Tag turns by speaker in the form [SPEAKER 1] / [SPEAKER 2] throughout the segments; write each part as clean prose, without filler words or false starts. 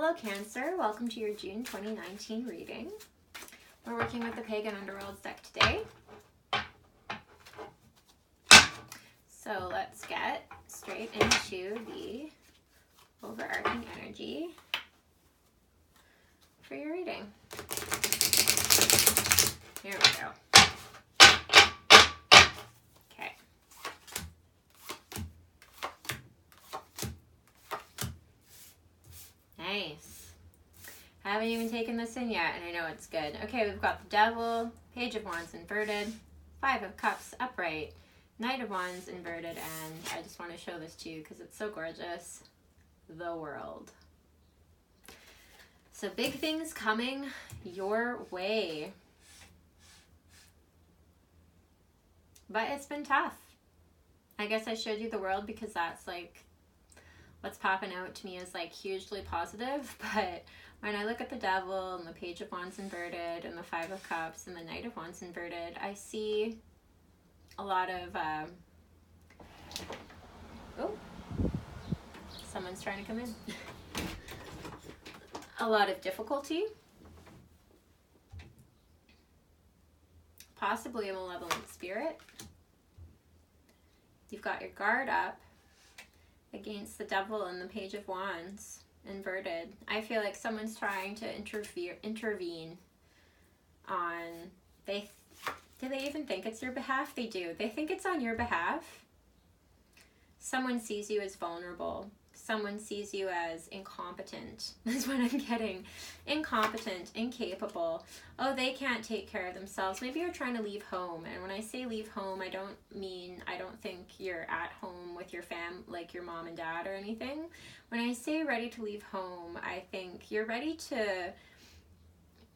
[SPEAKER 1] Hello Cancer, welcome to your June 2019 reading. We're working with the Pagan Underworlds deck today. So let's get straight into the overarching energy for your reading. Here we go. Okay. Nice. I haven't even taken this in yet, and I know it's good. Okay, we've got the Devil, Page of Wands inverted, Five of Cups upright, Knight of Wands inverted, and I just want to show this to you because it's so gorgeous. The World. So big things coming your way. But it's been tough. I guess I showed you the World because that's like what's popping out to me is like hugely positive, but when I look at the Devil and the Page of Wands inverted and the Five of Cups and the Knight of Wands inverted, I see a lot of oh, someone's trying to come in. A lot of difficulty, possibly a malevolent spirit. You've got your guard up against the Devil and the Page of Wands inverted. I feel like someone's trying to intervene on, do they even think it's your behalf? They do. They think it's on your behalf. Someone sees you as vulnerable. Someone sees you as incompetent. That's what I'm getting. Incompetent, incapable. Oh, they can't take care of themselves. Maybe you're trying to leave home. And when I say leave home, I don't think you're at home with your like your mom and dad or anything. When I say ready to leave home, I think you're ready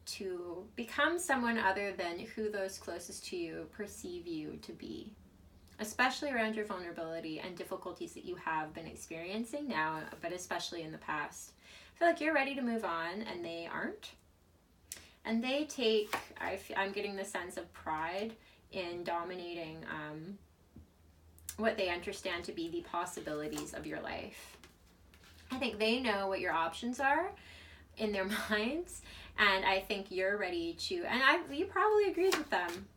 [SPEAKER 1] to become someone other than who those closest to you perceive you to be. Especially around your vulnerability and difficulties that you have been experiencing now, but especially in the past. I feel like you're ready to move on and they aren't. And they take, I'm getting the sense of pride in dominating what they understand to be the possibilities of your life. I think they know what your options are in their minds, and I think you're ready to, and you probably agreed with them.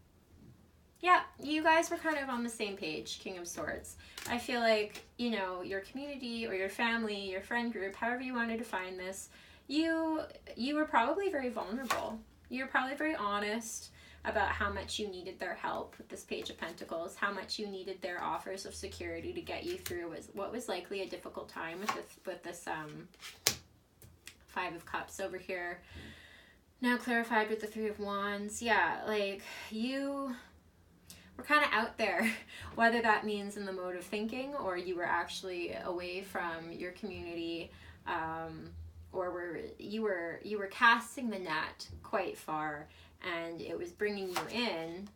[SPEAKER 1] Yeah, you guys were kind of on the same page, King of Swords. I feel like, you know, your community or your family, your friend group, however you want to define this, you were probably very vulnerable. You were probably very honest about how much you needed their help with this Page of Pentacles, how much you needed their offers of security to get you through what was likely a difficult time with this Five of Cups over here. Now clarified with the Three of Wands. Yeah, like we're kind of out there, whether that means in the mode of thinking or you were actually away from your community, or you were casting the net quite far and it was bringing you in.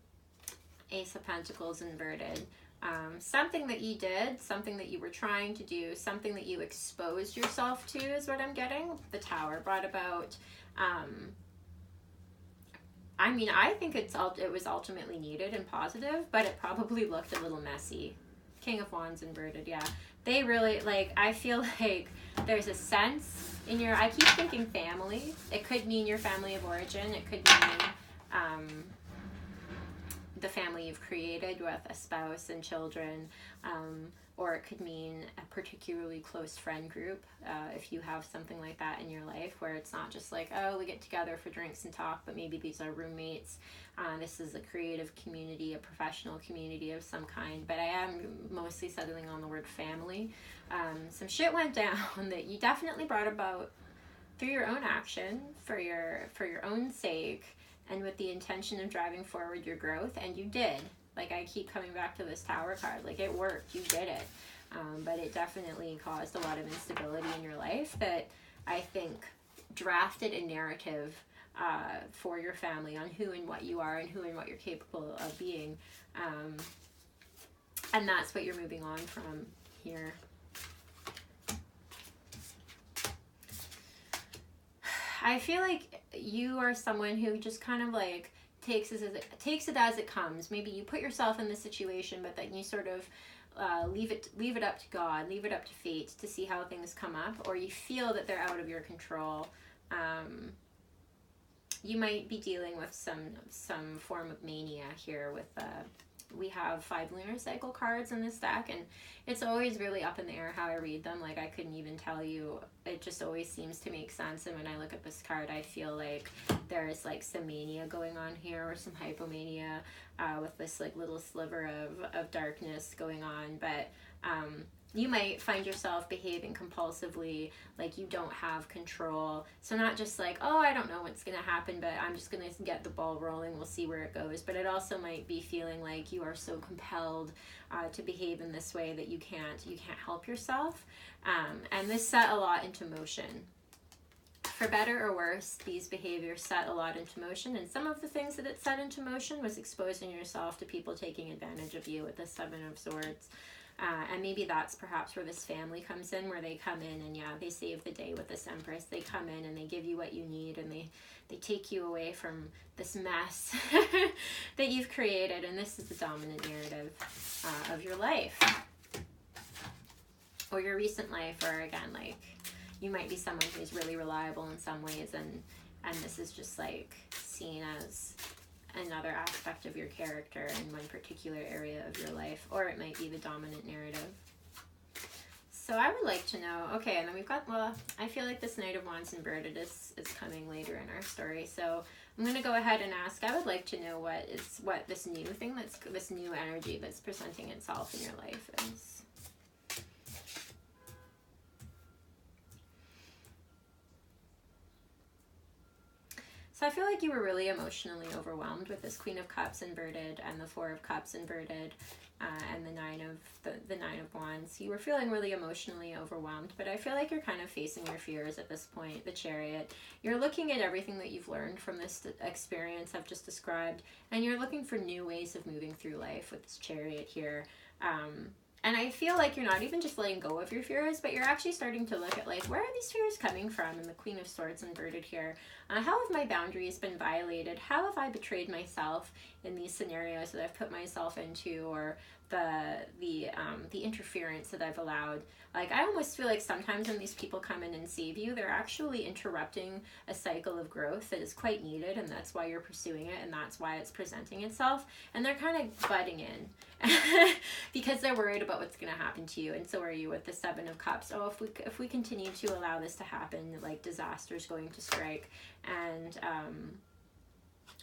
[SPEAKER 1] Ace of Pentacles inverted. Something that you did, something that you were trying to do, something that you exposed yourself to is what I'm getting. The Tower brought about I think it was ultimately needed and positive, but it probably looked a little messy. King of Wands inverted, yeah. They really, I feel like there's a sense in I keep thinking family. It could mean your family of origin. It could mean the family you've created with a spouse and children. Or it could mean a particularly close friend group, if you have something like that in your life where it's not just like, oh, we get together for drinks and talk, but maybe these are roommates. This is a creative community, a professional community of some kind, but I am mostly settling on the word family. Some shit went down that you definitely brought about through your own action, for your own sake, and with the intention of driving forward your growth, and you did. Like, I keep coming back to this Tower card. Like, it worked. You did it. But it definitely caused a lot of instability in your life that I think drafted a narrative for your family on who and what you are and who and what you're capable of being. And that's what you're moving on from here. I feel like you are someone who just kind of takes it as it comes. Maybe you put yourself in this situation, but then you sort of leave it up to God, leave it up to fate to see how things come up, or you feel that they're out of your control, you might be dealing with some form of mania here with we have 5 lunar cycle cards in this deck, and it's always really up in the air how I read them. Like, I couldn't even tell you. It just always seems to make sense, and when I look at this card, I feel like there's like some mania going on here, or some hypomania with this like little sliver of darkness going on. But you might find yourself behaving compulsively, like you don't have control. So not just like, oh, I don't know what's going to happen, but I'm just going to get the ball rolling, we'll see where it goes. But it also might be feeling like you are so compelled to behave in this way that you can't help yourself. And this set a lot into motion. For better or worse, these behaviors set a lot into motion, and some of the things that it set into motion was exposing yourself to people taking advantage of you with the 7 of Swords. And maybe that's perhaps where this family comes in, where they come in and they save the day with this Empress. They come in and they give you what you need, and they take you away from this mess that you've created. And this is the dominant narrative of your life, or your recent life, or again, like, you might be someone who's really reliable in some ways, and this is just like seen as another aspect of your character in one particular area of your life, or it might be the dominant narrative. So I would like to know, okay, and then we've got, well, I feel like this Knight of Wands inverted is coming later in our story, so I'm going to go ahead and ask, I would like to know what this new thing, this new energy that's presenting itself in your life is. So I feel like you were really emotionally overwhelmed with this Queen of Cups inverted and the 4 of Cups inverted and the Nine of Wands. You were feeling really emotionally overwhelmed, but I feel like you're kind of facing your fears at this point. The Chariot. You're looking at everything that you've learned from this experience I've just described, and you're looking for new ways of moving through life with this Chariot here. And I feel like you're not even just letting go of your fears, but you're actually starting to look at, like, where are these fears coming from? And the Queen of Swords inverted here. How have my boundaries been violated? How have I betrayed myself in these scenarios that I've put myself into, or the interference that I've allowed? Like, I almost feel like sometimes when these people come in and save you, they're actually interrupting a cycle of growth that is quite needed, and that's why you're pursuing it, and that's why it's presenting itself. And they're kind of butting in because they're worried about what's going to happen to you. And so are you with the 7 of Cups. Oh, if we continue to allow this to happen, like, disaster is going to strike. And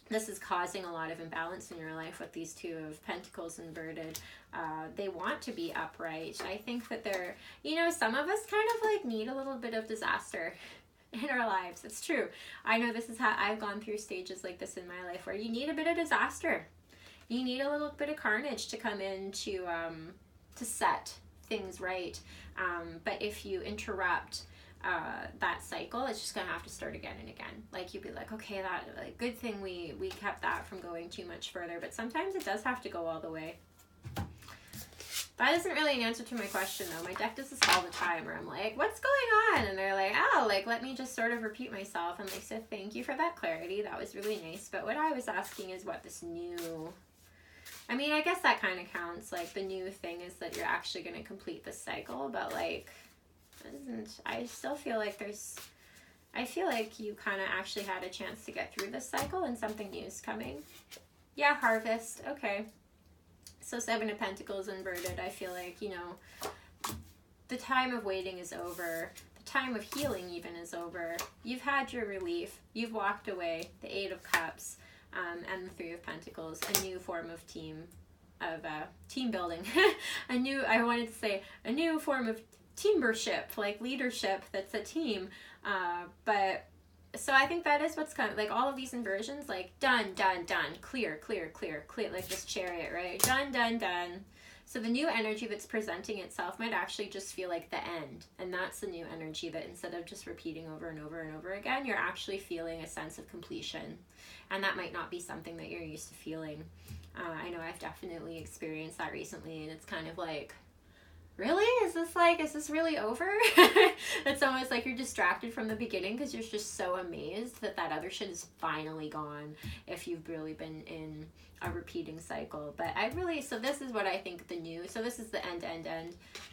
[SPEAKER 1] this is causing a lot of imbalance in your life with these 2 of Pentacles inverted. They want to be upright. I think that they're, some of us kind of like need a little bit of disaster in our lives. It's true. I know this is how I've gone through stages like this in my life, where you need a bit of disaster. You need a little bit of carnage to come in to set things right. But if you interrupt that cycle, it's just gonna have to start again and again. Like, you'd be like, okay, that, like, good thing we kept that from going too much further. But sometimes it does have to go all the way. That isn't really an answer to my question, though. My deck does this all the time, where I'm like, what's going on? And they're like, oh, like, let me just sort of repeat myself. And they said, thank you for that clarity. That was really nice. But what I was asking is what this new, I mean, I guess that kind of counts. Like, the new thing is that you're actually going to complete this cycle. But, like, I still feel like I feel like you kind of actually had a chance to get through this cycle, and something new is coming. Yeah, harvest. Okay. So 7 of Pentacles inverted. I feel like, the time of waiting is over. The time of healing even is over. You've had your relief. You've walked away. The 8 of Cups and the 3 of Pentacles. A new form of team building. I wanted to say a new form of teambership, like leadership that's a team. But so I think that is what's kind of like all of these inversions, like done, clear, like this Chariot, right? Done. So the new energy that's presenting itself might actually just feel like the end. And that's the new energy that, instead of just repeating over and over and over again, you're actually feeling a sense of completion. And that might not be something that you're used to feeling. I know I've definitely experienced that recently, and it's kind of like, really? Is this really over? It's almost like you're distracted from the beginning because you're just so amazed that that other shit is finally gone if you've really been in a repeating cycle. But so this is what I think the new, so this is the end,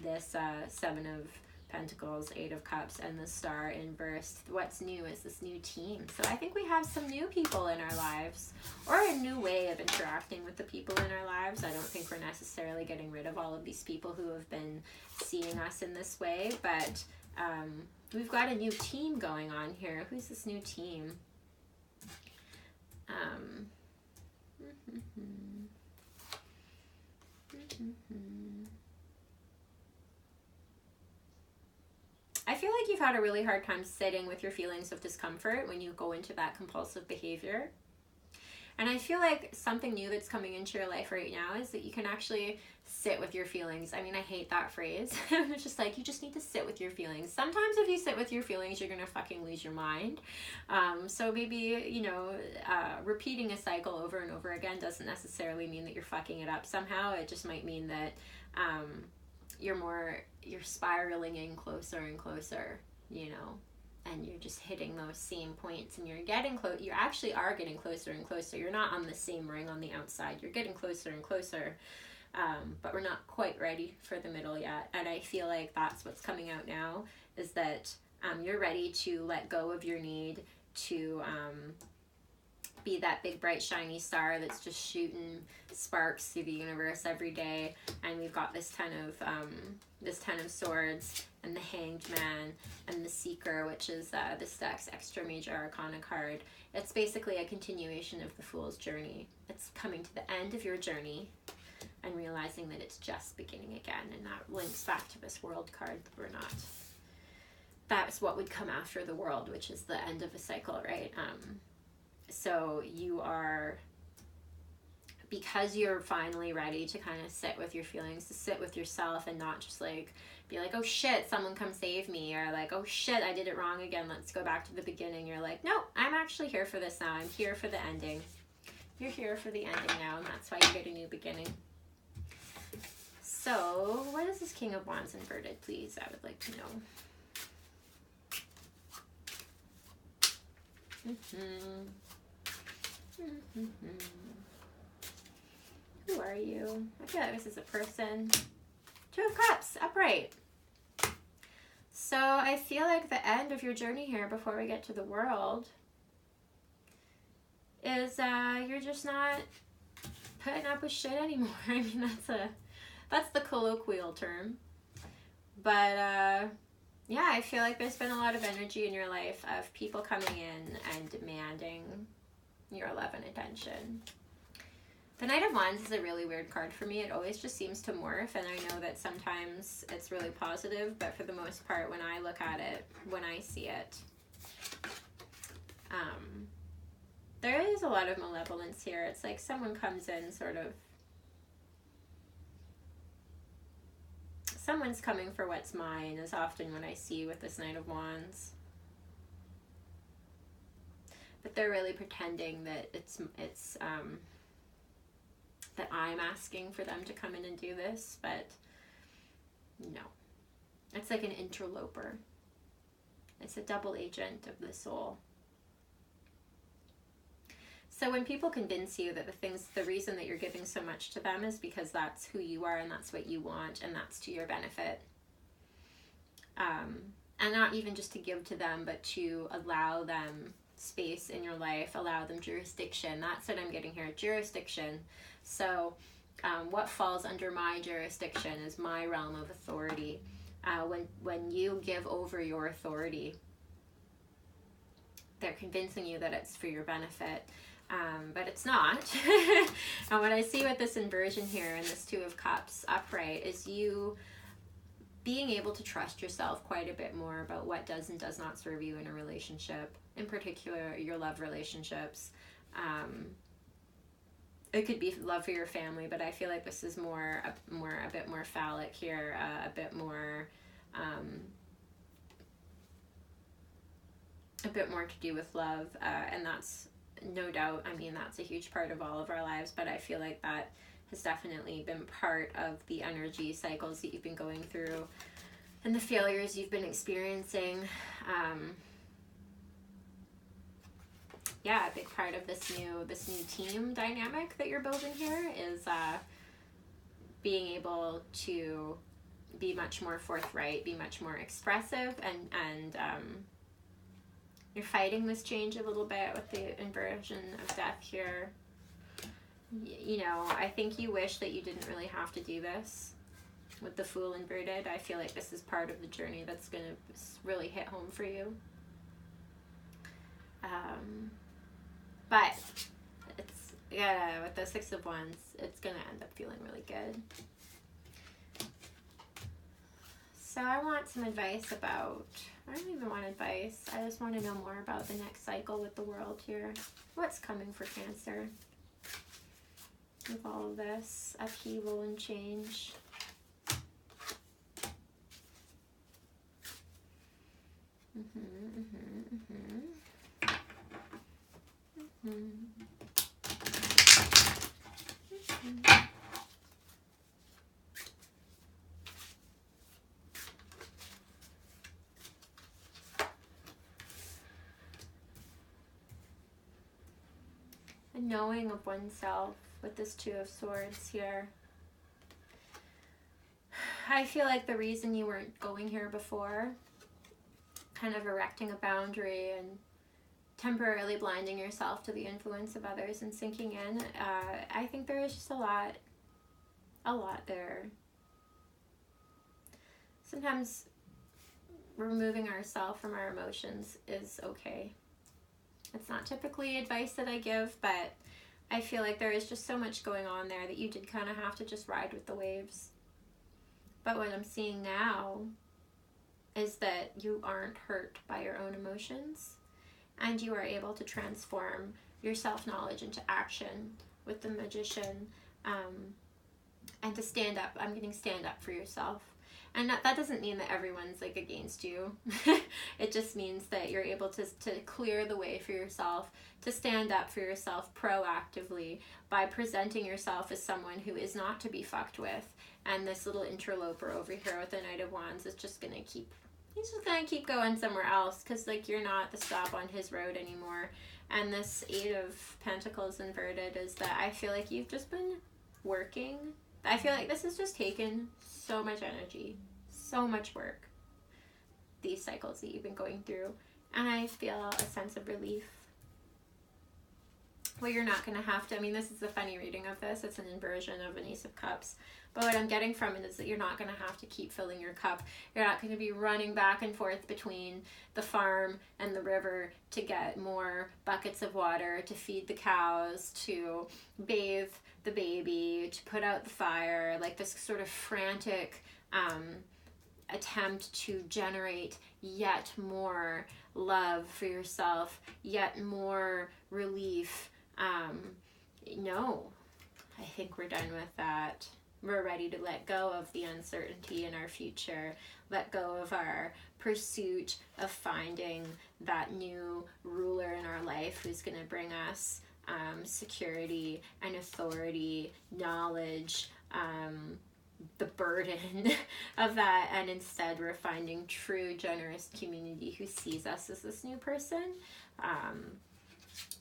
[SPEAKER 1] this Seven of Pentacles, Eight of Cups, and the Star inverse. What's new is this new team. So I think we have some new people in our lives, or a new way of interacting with the people in our lives. I don't think we're necessarily getting rid of all of these people who have been seeing us in this way, but we've got a new team going on here. Who's this new team? I feel like you've had a really hard time sitting with your feelings of discomfort when you go into that compulsive behavior. And I feel like something new that's coming into your life right now is that you can actually sit with your feelings. I mean, I hate that phrase. It's just like, you just need to sit with your feelings. Sometimes if you sit with your feelings, you're going to fucking lose your mind. So maybe, repeating a cycle over and over again doesn't necessarily mean that you're fucking it up somehow. It just might mean that you're spiraling in closer and closer, and you're just hitting those same points, and you're getting close. You actually are getting closer and closer. You're not on the same ring on the outside. You're getting closer and closer, but we're not quite ready for the middle yet. And I feel like that's what's coming out now, is that you're ready to let go of your need to be that big bright shiny star that's just shooting sparks through the universe every day. And we've got this Ten of Swords and the Hanged Man and the Seeker, which is this deck's extra major arcana card. It's basically a continuation of the Fool's journey. It's coming to the end of your journey and realizing that it's just beginning again. And that links back to this World card. That's what would come after the World, which is the end of a cycle, right? So you are, because you're finally ready to kind of sit with your feelings, to sit with yourself and not just be like, oh shit, someone come save me, or like, oh shit, I did it wrong again, let's go back to the beginning. You're like, no, I'm actually here for this now. I'm here for the ending. You're here for the ending now, and that's why you get a new beginning. So what is this King of Wands inverted, please? I would like to know. Who are you? I feel like this is a person. Two of Cups, upright. So I feel like the end of your journey here, before we get to the World, is you're just not putting up with shit anymore. I mean, that's the colloquial term. But yeah, I feel like there's been a lot of energy in your life of people coming in and demanding your love and attention. The Knight of Wands is a really weird card for me. It always just seems to morph, and I know that sometimes it's really positive, but for the most part, when I look at it, when I see it, there is a lot of malevolence here. It's like someone comes in someone's coming for what's mine is often what I see with this Knight of Wands. But they're really pretending that it's that I'm asking for them to come in and do this, but no. It's like an interloper. It's a double agent of the soul. So when people convince you that the reason that you're giving so much to them is because that's who you are and that's what you want and that's to your benefit. And not even just to give to them, but to allow them space in your life, allow them jurisdiction. That's what I'm getting here, jurisdiction. So what falls under my jurisdiction is my realm of authority. When you give over your authority, they're convincing you that it's for your benefit. But it's not. And what I see with this inversion here and this Two of Cups upright is you being able to trust yourself quite a bit more about what does and does not serve you in a relationship, in particular your love relationships. It could be love for your family, but I feel like this is a bit more phallic here, a bit more to do with love, and that's no doubt, I mean, that's a huge part of all of our lives, but I feel like that has definitely been part of the energy cycles that you've been going through and the failures you've been experiencing. Yeah, a big part of this new team dynamic that you're building here is being able to be much more forthright, be much more expressive, and you're fighting this change a little bit with the inversion of death here. You know, I think you wish that you didn't really have to do this with the Fool inverted. I feel like this is part of the journey that's going to really hit home for you. But it's, yeah, with the Six of Wands, it's going to end up feeling really good. So I want some advice about, I don't even want advice. I just want to know more about the next cycle with the world here. What's coming for Cancer with all of this upheaval and change? A knowing of oneself with this Two of Swords here. I feel like the reason you weren't going here before, kind of erecting a boundary and temporarily blinding yourself to the influence of others and sinking in, I think there is just a lot there. Sometimes removing ourselves from our emotions is okay. It's not typically advice that I give, but I feel like there is just so much going on there that you did kind of have to just ride with the waves. But what I'm seeing now is that you aren't hurt by your own emotions, and you are able to transform your self-knowledge into action with the Magician, and to stand up. I'm getting stand up for yourself. And that doesn't mean that everyone's like against you. It just means that you're able to clear the way for yourself, to stand up for yourself proactively by presenting yourself as someone who is not to be fucked with. And this little interloper over here with the Knight of Wands is just gonna keep, he's just gonna keep going somewhere else, because like you're not the stop on his road anymore. And this Eight of Pentacles inverted is that I feel like you've just been working. I feel like this has just taken so much energy, so much work, these cycles that you've been going through. And I feel a sense of relief. Well, you're not going to have to, I mean, this is a funny reading of this. It's an inversion of an Ace of Cups. But what I'm getting from it is that you're not going to have to keep filling your cup. You're not going to be running back and forth between the farm and the river to get more buckets of water, to feed the cows, to bathe the baby, to put out the fire, like this sort of frantic attempt to generate yet more love for yourself, yet more relief. No, I think we're done with that. We're ready to let go of the uncertainty in our future, let go of our pursuit of finding that new ruler in our life who's going to bring us security and authority, knowledge, the burden of that, and instead we're finding true generous community who sees us as this new person,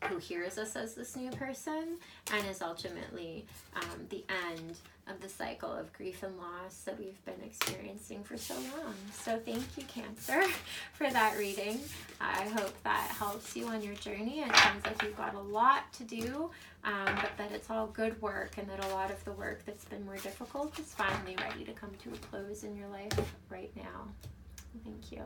[SPEAKER 1] who hears us as this new person, and is ultimately the end of the cycle of grief and loss that we've been experiencing for so long. So thank you, Cancer, for that reading. I hope that helps you on your journey. It sounds like you've got a lot to do, but that it's all good work, and that a lot of the work that's been more difficult is finally ready to come to a close in your life right now. Thank you.